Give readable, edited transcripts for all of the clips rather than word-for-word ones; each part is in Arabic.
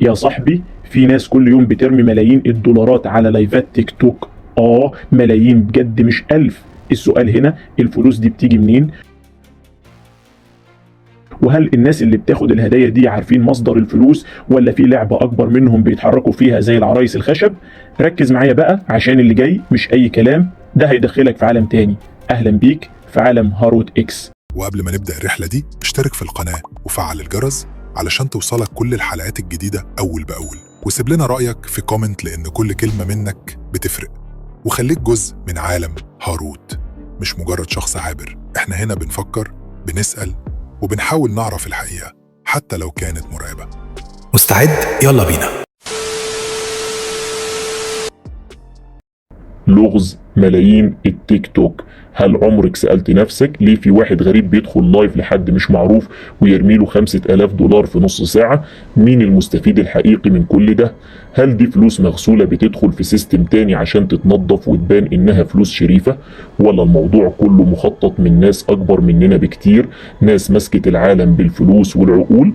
يا صاحبي في ناس كل يوم بترمي ملايين الدولارات على لايفات تيك توك. ملايين بجد مش ألف. السؤال هنا الفلوس دي بتيجي منين؟ وهل الناس اللي بتاخد الهدايا دي عارفين مصدر الفلوس ولا في لعبة أكبر منهم بيتحركوا فيها زي العرايس الخشب؟ ركز معايا بقى عشان اللي جاي مش أي كلام، ده هيدخلك في عالم تاني. أهلا بيك في عالم هاروت إكس. وقبل ما نبدأ الرحلة دي اشترك في القناة وفعل الجرس علشان توصلك كل الحلقات الجديدة أول بأول، وسيب لنا رأيك في كومنت لأن كل كلمة منك بتفرق. وخليك جزء من عالم هاروت، مش مجرد شخص عابر. احنا هنا بنفكر، بنسأل، وبنحاول نعرف الحقيقة حتى لو كانت مرعبة. مستعد؟ يلا بينا. لغز ملايين التيك توك. هل عمرك سألت نفسك ليه في واحد غريب بيدخل لايف لحد مش معروف ويرميله 5000 دولار في نص ساعة؟ مين المستفيد الحقيقي من كل ده؟ هل دي فلوس مغسولة بتدخل في سيستم تاني عشان تتنظف وتبان إنها فلوس شريفة؟ ولا الموضوع كله مخطط من ناس أكبر مننا بكتير، ناس مسكت العالم بالفلوس والعقول؟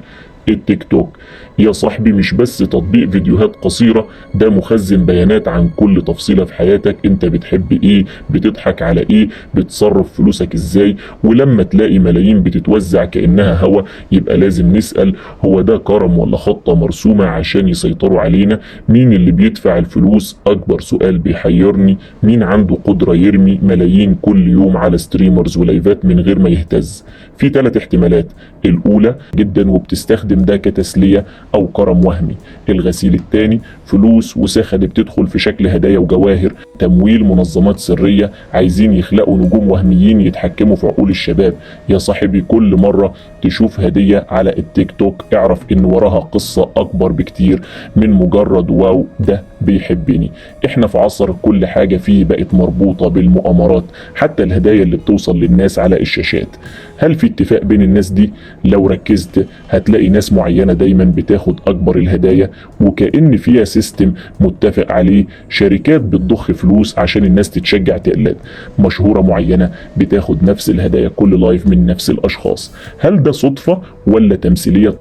التيك توك يا صاحبي مش بس تطبيق فيديوهات قصيرة، ده مخزن بيانات عن كل تفصيلة في حياتك. انت بتحب ايه، بتضحك على ايه، بتصرف فلوسك ازاي. ولما تلاقي ملايين بتتوزع كأنها هوا يبقى لازم نسأل، هو ده كرم ولا خطة مرسومة عشان يسيطروا علينا؟ مين اللي بيدفع الفلوس؟ اكبر سؤال بيحيرني، مين عنده قدرة يرمي ملايين كل يوم على ستريمرز ولايفات من غير ما يهتز؟ في 3 احتمالات. الاولى جدا وبتستخدم ده كتسلية او كرم وهمي. الغسيل الثاني فلوس وسخة بتدخل في شكل هدايا وجواهر، تمويل منظمات سرية عايزين يخلقوا نجوم وهميين يتحكموا في عقول الشباب. يا صاحبي كل مرة تشوف هدية على التيك توك اعرف ان وراها قصة اكبر بكتير من مجرد واو ده بيحبني. احنا في عصر كل حاجة فيه بقت مربوطة بالمؤامرات، حتى الهدايا اللي بتوصل للناس على الشاشات. هل في اتفاق بين الناس دي؟ لو ركزت هتلاقي ناس معينة دايما بتاخد اكبر الهدايا وكأن فيها سيستم متفق عليه. شركات بتضخ فلوس عشان الناس تتشجع تقلد. مشهورة معينة بتاخد نفس الهدايا كل لايف من نفس الاشخاص. هل ده صدفة ولا تمثيلية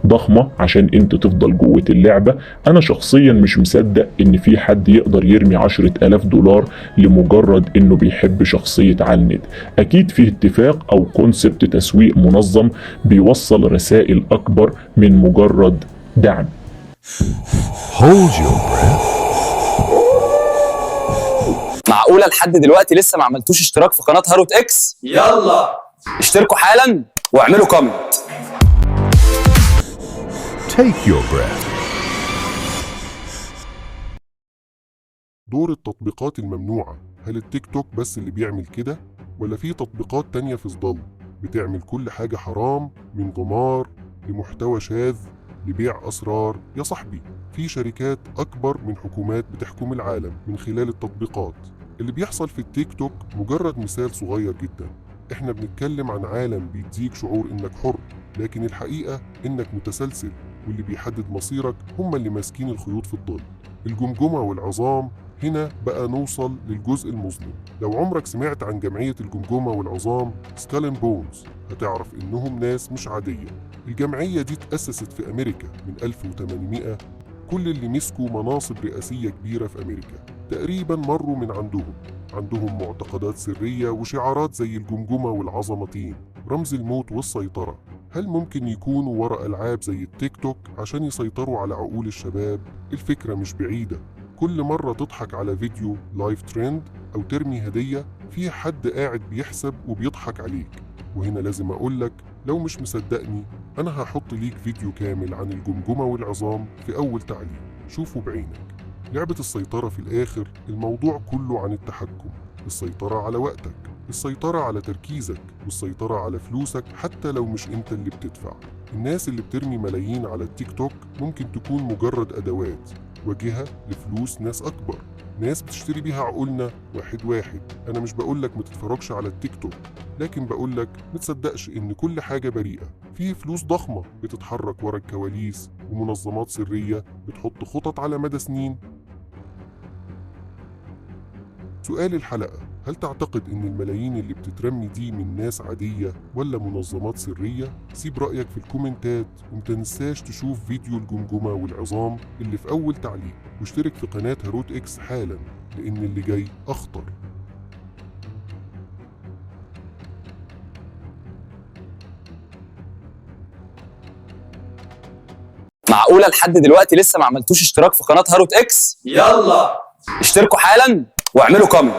ضخمة عشان انت تفضل جوه اللعبة؟ انا شخصيا مش مصدق ان في حد يقدر يرمي 10,000 دولار لمجرد انه بيحب شخصية على النت. اكيد فيه اتفاق او كونسبت تسويق منظم بيوصل رسائل اكبر من مجرد دعم. Hold your breath. معقولة لحد دلوقتي لسه ما عملتوش اشتراك في قناة هاروت اكس؟ يلا اشتركوا حالا واعملوا كومنت. Take your breath. دور التطبيقات الممنوعة. هل التيك توك بس اللي بيعمل كده ولا في تطبيقات تانية في ظل بتعمل كل حاجة حرام، من قمار لمحتوى شاذ لبيع أسرار؟ يا صاحبي في شركات أكبر من حكومات بتحكم العالم من خلال التطبيقات. اللي بيحصل في التيك توك مجرد مثال صغير جدا. احنا بنتكلم عن عالم بيديك شعور انك حر، لكن الحقيقة انك متسلسل، واللي بيحدد مصيرك هم اللي ماسكين الخيوط في الظل. الجمجمة والعظام. هنا بقى نوصل للجزء المظلم. لو عمرك سمعت عن جمعية الجمجمة والعظام سكال اند بونز هتعرف انهم ناس مش عادية. الجمعية دي تأسست في أمريكا من 1800. كل اللي مسكوا مناصب رئاسية كبيرة في أمريكا تقريبا مروا من عندهم معتقدات سرية وشعارات زي الجمجمة والعظمتين، رمز الموت والسيطرة. هل ممكن يكونوا وراء ألعاب زي التيك توك عشان يسيطروا على عقول الشباب؟ الفكرة مش بعيدة. كل مرة تضحك على فيديو لايف ترند أو ترمي هدية في حد قاعد بيحسب وبيضحك عليك. وهنا لازم أقولك لو مش مصدقني أنا هحط ليك فيديو كامل عن الجمجمة والعظام في أول تعليق، شوفوا بعينك. لعبة السيطرة في الآخر الموضوع كله عن التحكم، السيطرة على وقتك، السيطرة على تركيزك، والسيطرة على فلوسك حتى لو مش انت اللي بتدفع. الناس اللي بترمي ملايين على التيك توك ممكن تكون مجرد أدوات واجهة لفلوس ناس أكبر، ناس بتشتري بيها عقولنا واحد واحد. أنا مش بقولك ما تتفرجش على التيك توك، لكن بقولك ما تصدقش إن كل حاجة بريئة. فيه فلوس ضخمة بتتحرك ورا الكواليس ومنظمات سرية بتحط خطط على مدى سنين. سؤال الحلقة، هل تعتقد إن الملايين اللي بتترمي دي من ناس عادية ولا منظمات سرية؟ سيب رأيك في الكومنتات، ومتنساش تشوف فيديو الجمجمة والعظام اللي في أول تعليق، واشترك في قناة هاروت إكس حالا لأن اللي جاي أخطر. معقولة لحد دلوقتي لسه ما عملتوش اشتراك في قناة هاروت اكس؟ يلا اشتركوا حالا واعملوا كومنت.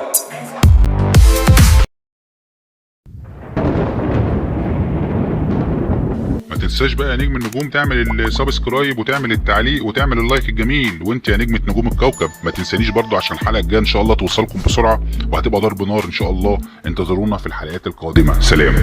ما تنساش بقى يا نجم النجوم تعمل السبسكرايب وتعمل التعليق وتعمل اللايك الجميل. وانت يا نجمة نجوم الكوكب ما تنسانيش برضو عشان الحلقة الجاية ان شاء الله توصلكم بسرعة وهتبقى ضرب نار ان شاء الله. انتظرونا في الحلقات القادمة. سلام.